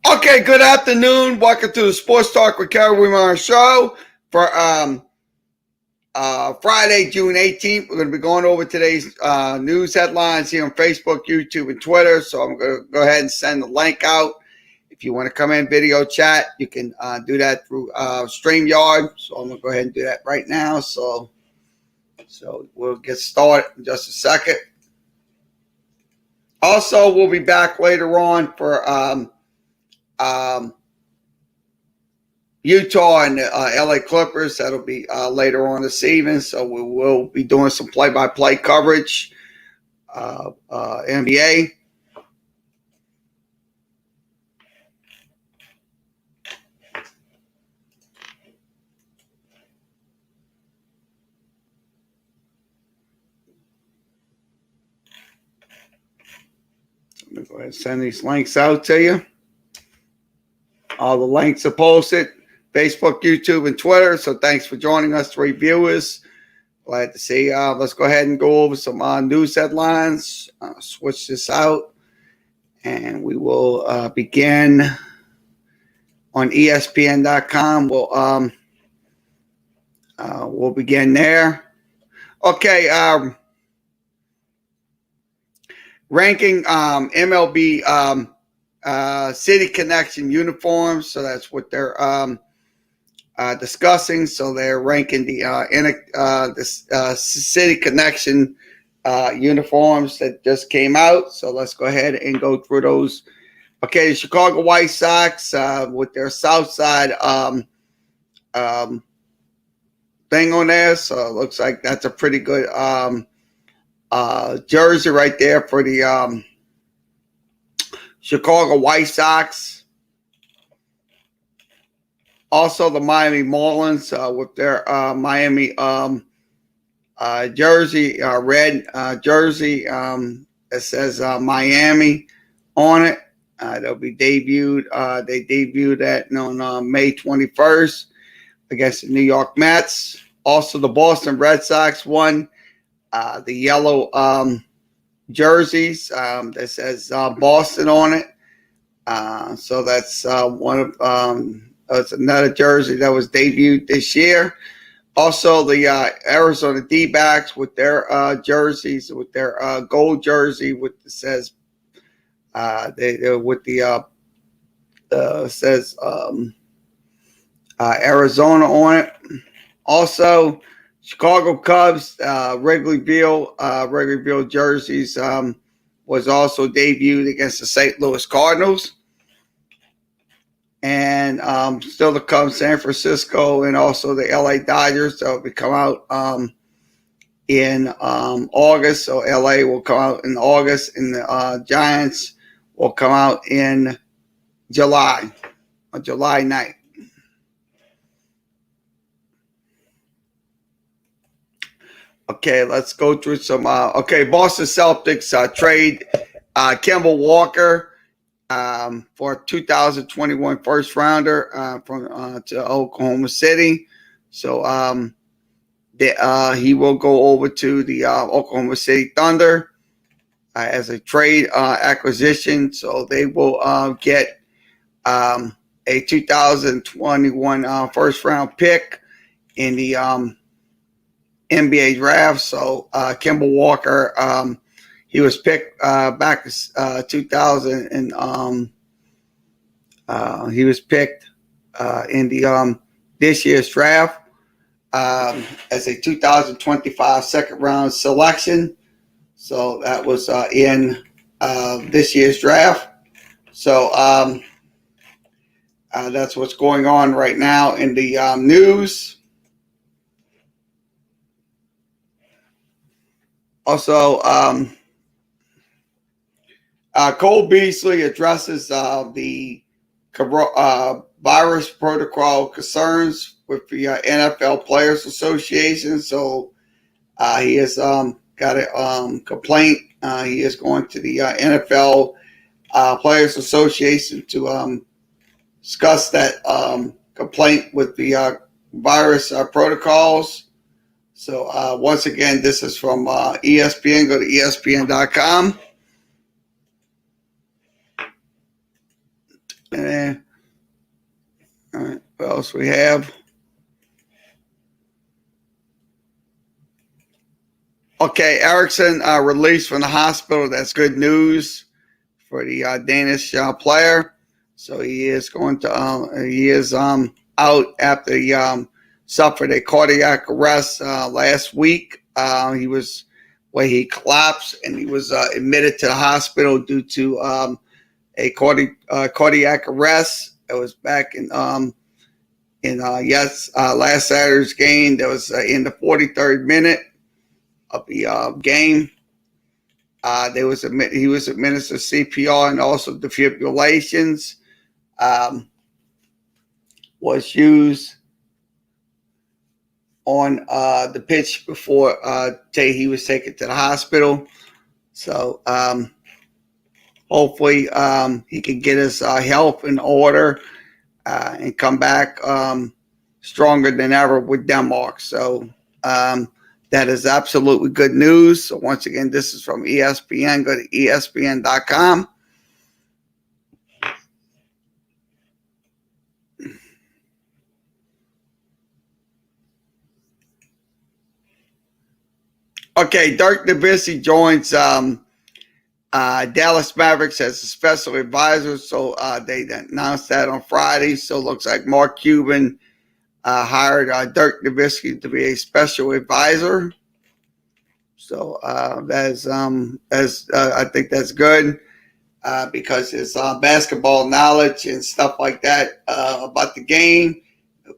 Okay, good afternoon. Welcome to the Sports Talk with Kerry Wehmeyer show for Friday, June 18th. We're going to be going over today's news headlines here on Facebook, YouTube, and Twitter. So I'm going to go ahead and send the link out. If you want to come in video chat, you can do that through StreamYard. So I'm going to go ahead and do that right now. So we'll get started in just a second. Also, we'll be back later on for Utah and the LA Clippers. That'll be later on this evening. So we will be doing some play-by-play coverage. NBA. I'm going to go ahead and send these links out to you. All the links are posted. Facebook, YouTube, and Twitter. So thanks for joining us, 3 viewers. Glad to see. Let's go ahead and go over some news headlines. Switch this out, and we will begin on ESPN.com. We'll begin there. Okay. Ranking MLB City Connection uniforms. So that's what they're discussing. So they're ranking the City Connection uniforms that just came out. So let's go ahead and go through those. Okay, the Chicago White Sox with their South Side thing on there. So it looks like that's a pretty good jersey right there for the Chicago White Sox. Also, the Miami Marlins with their Miami jersey, red jersey. It says Miami on it. They'll be debuted. They debuted that on May 21st against the New York Mets. Also, the Boston Red Sox won the yellow jerseys that says Boston on it. So that's one of it's another jersey that was debuted this year. Also, the Arizona D-backs with their jerseys, with their gold jersey, with it says they're with the says Arizona on it. Also, Chicago Cubs Wrigleyville jerseys was also debuted against the St. Louis Cardinals. And still to come, San Francisco and also the LA Dodgers. That will come out in August. So LA will come out in August, and the Giants will come out in July, on July 9th. Okay, let's go through some. Boston Celtics trade Kemba Walker for a 2021 first rounder from to Oklahoma City. So he will go over to the Oklahoma City Thunder as a trade acquisition. So they will get a 2021 first round pick in the NBA draft. So Kemba Walker. He was picked back in 2000, and he was picked in the this year's draft as a 2025 second round selection. So that was in this year's draft. So that's what's going on right now in the news. Also, Cole Beasley addresses the virus protocol concerns with the NFL Players Association. So he has got a complaint. He is going to the NFL Players Association to discuss that complaint with the virus protocols. So once again, this is from ESPN. Go to ESPN.com. And then, all right, what else we have? Okay, Erickson released from the hospital. That's good news for the Danish player. So he is going to he is out after he suffered a cardiac arrest last week. He was where he collapsed and he was admitted to the hospital due to a cardiac arrest. It was back in last Saturday's game. That was in the 43rd minute of the game. He was administered CPR and also defibrillations was used on the pitch before he was taken to the hospital. So hopefully he can get his health in order and come back stronger than ever with Denmark. So that is absolutely good news. So once again, this is from ESPN. Go to ESPN.com. Okay, Dirk Nowitzki joins Dallas Mavericks as a special advisor. So they announced that on Friday. So it looks like Mark Cuban hired Dirk Nowitzki to be a special advisor. So I think that's good because his basketball knowledge and stuff like that about the game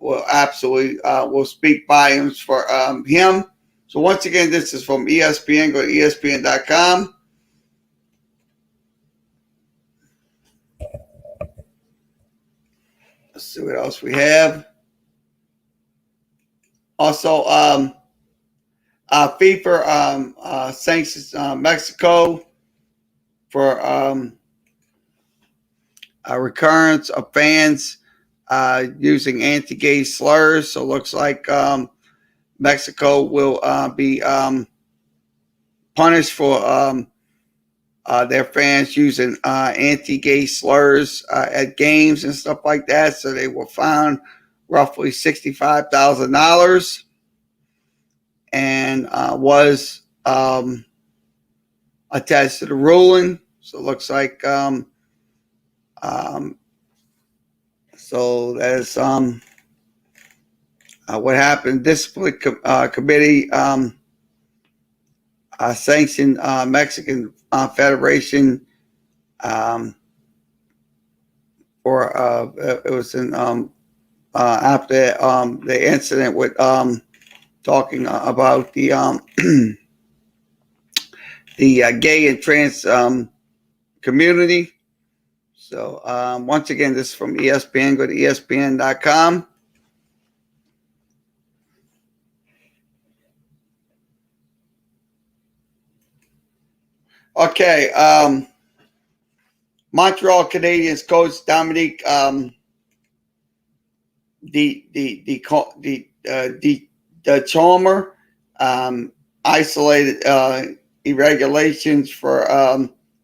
will absolutely will speak volumes for him. So once again, this is from ESPN. Go to ESPN.com. Let's see what else we have. Also, FIFA sanctions Mexico for a recurrence of fans using anti-gay slurs. So it looks like Mexico will be punished for their fans using anti-gay slurs at games and stuff like that. So they were fined roughly $65,000 and was attached to the ruling. So it looks like so that's what happened. Discipline committee sanctioned Mexican Federation for it was in after the incident with talking about the the gay and trans community. So once again, this is from ESPN. Go to ESPN.com. Okay, Montreal Canadiens coach Dominique the Chalmer isolated irregulations for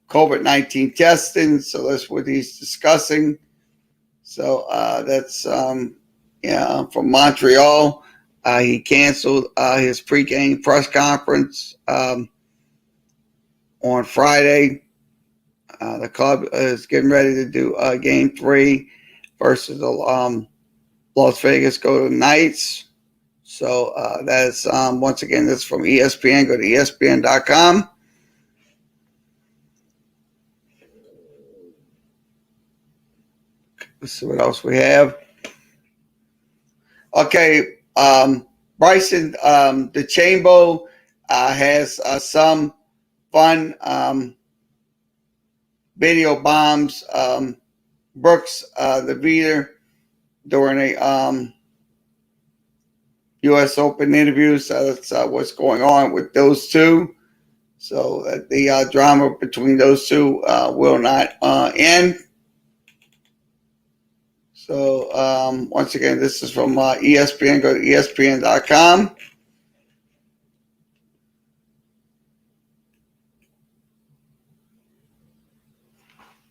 COVID-19 testing. So that's what he's discussing. So that's from Montreal. He canceled his pregame press conference on Friday. The club is getting ready to do Game 3 versus the Las Vegas Golden Knights. So that's once again, that's from ESPN. Go to ESPN.com. Let's see what else we have. Okay, Bryson DeChambeau has some fun video bombs. Brooks the beater during a U.S. Open interview. So that's what's going on with those two. So the drama between those two will not end. So once again, this is from ESPN. Go to ESPN.com.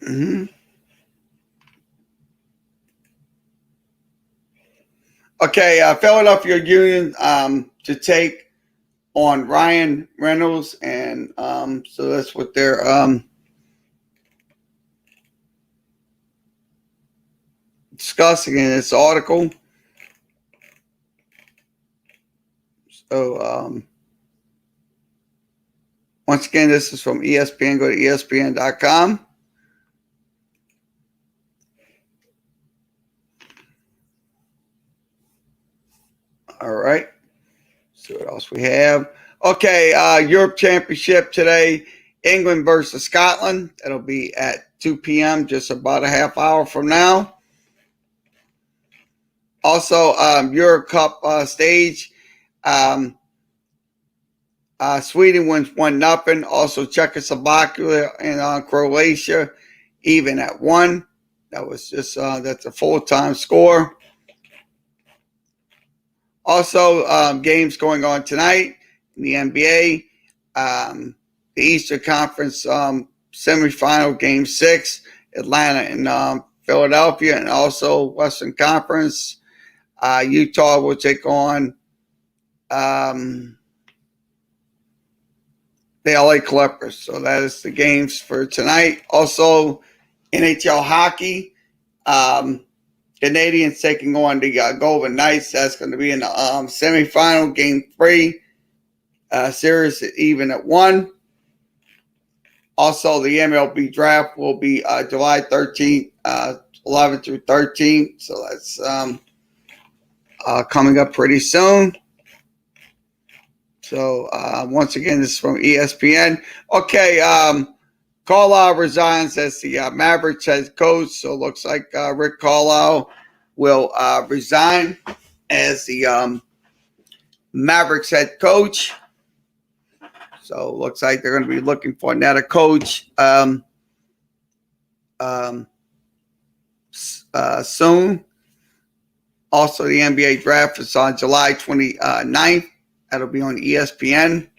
Mm-hmm. Okay, Philadelphia Union to take on Ryan Reynolds, and so that's what they're discussing in this article. So once again, this is from ESPN. Go to ESPN.com. All right. See what else we have. Okay, Europe Championship today. England versus Scotland. That'll be at 2 p.m., just about a half hour from now. Also, Euro Cup stage. Sweden wins 1-0. Also, Czechoslovakia and Croatia even at 1. That was just that's a full-time score. Also, games going on tonight in the NBA. The Eastern Conference semifinal game 6, Atlanta and Philadelphia, and also Western Conference. Utah will take on the LA Clippers. So that is the games for tonight. Also, NHL hockey. Canadians taking on the Golden Knights. That's going to be in the semifinal, game 3. Series even at 1. Also, the MLB draft will be July 13th, 11th through 13th. So that's coming up pretty soon. So once again, this is from ESPN. Okay, Carlisle resigns as the Mavericks head coach. So it looks like Rick Carlisle will resign as the Mavericks head coach. So it looks like they're going to be looking for another coach soon. Also, the NBA draft is on July 29th. That'll be on ESPN.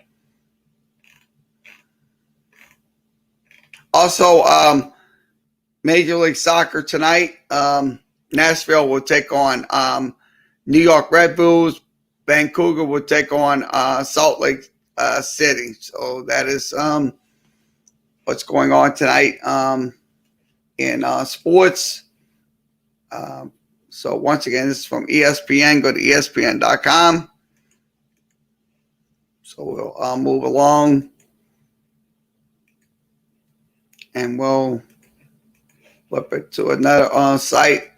Also, Major League Soccer tonight. Nashville will take on New York Red Bulls. Vancouver will take on Salt Lake City. So that is what's going on tonight in sports. So once again, this is from ESPN. Go to ESPN.com. So we'll move along, and we'll flip it to another site.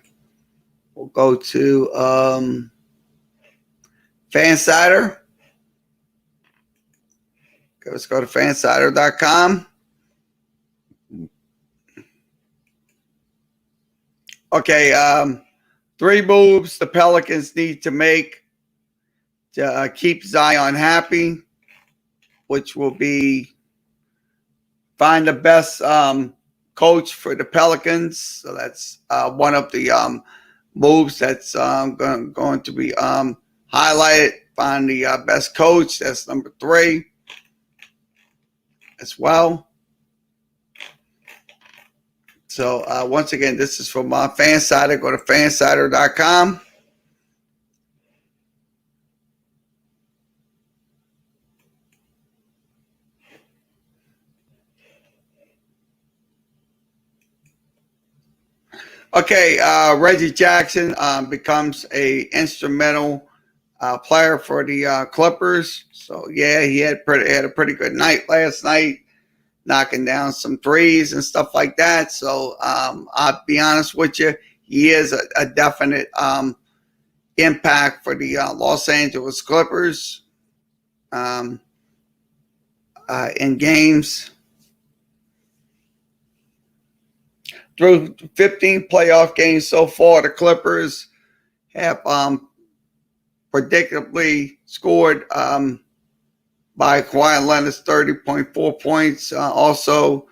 We'll go to Fansider. Okay, let's go to fansider.com. Okay, 3 moves the Pelicans need to make to keep Zion happy, which will be find the best coach for the Pelicans. So that's one of the moves that's going to be highlighted. Find the best coach. That's number 3 as well. So once again, this is from Fansider. Go to fansider.com. Okay, Reggie Jackson becomes a instrumental player for the Clippers. So yeah, he had a pretty good night last night, knocking down some threes and stuff like that. So I'll be honest with you, he is a definite impact for the Los Angeles Clippers in games. Through 15 playoff games so far, the Clippers have predictably scored by Kawhi Leonard's 30.4 points. Also,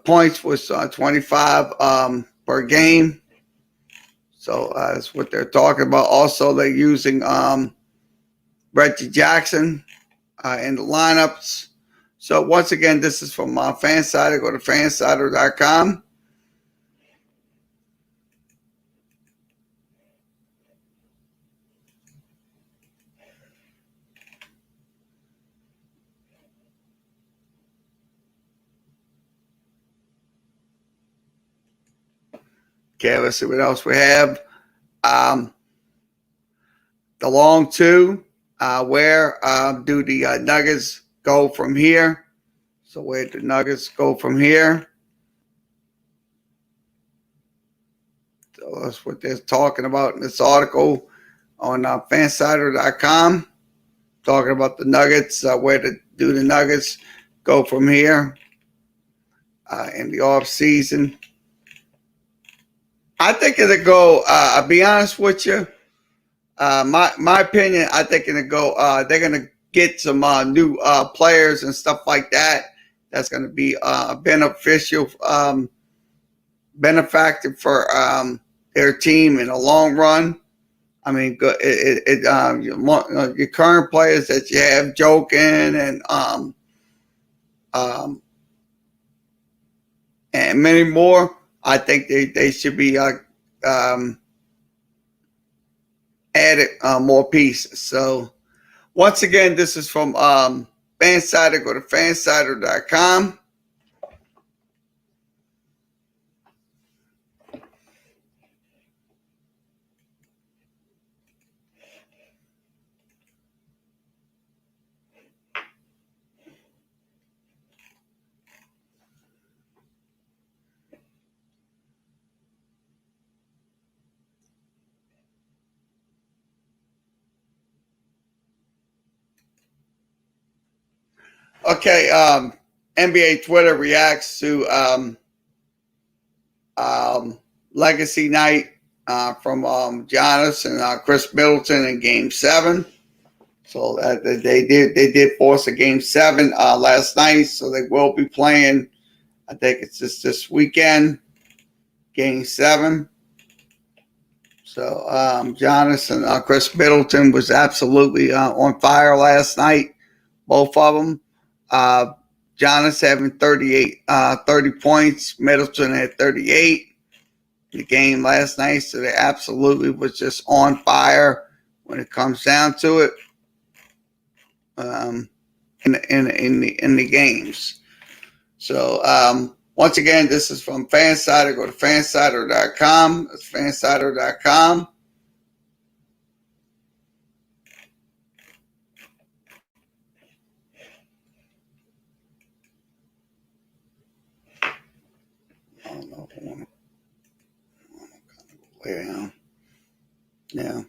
points was 25 per game. So that's what they're talking about. Also, they're using Reggie Jackson in the lineups. So once again, this is from Fansider. Go to fansider.com. Okay, let's see what else we have. The long two, where do the Nuggets go from here? So where do the Nuggets go from here? So that's what they're talking about in this article on fansider.com, talking about the Nuggets, where do the Nuggets go from here in the off season. I think it'll go. I'll be honest with you. My opinion, I think it'll go. They're gonna get some new players and stuff like that. That's gonna be beneficial, benefactor for their team in the long run. I mean, your current players that you have, Joking um, and many more. I think they should be added more pieces. So once again, this is from Fansider. Go to fansider.com. Okay, NBA Twitter reacts to Legacy Night from Giannis and Chris Middleton in Game 7. So they did force a Game 7 last night, so they will be playing. I think it's just this weekend, Game 7. So Giannis and Chris Middleton was absolutely on fire last night, both of them. Giannis having 30 points, Middleton had 38 in the game last night, so they absolutely was just on fire when it comes down to it in the games. So once again, this is from Fansider. Go to fansider.com. That's fansider.com. I don't know if I want to lay down. Yeah.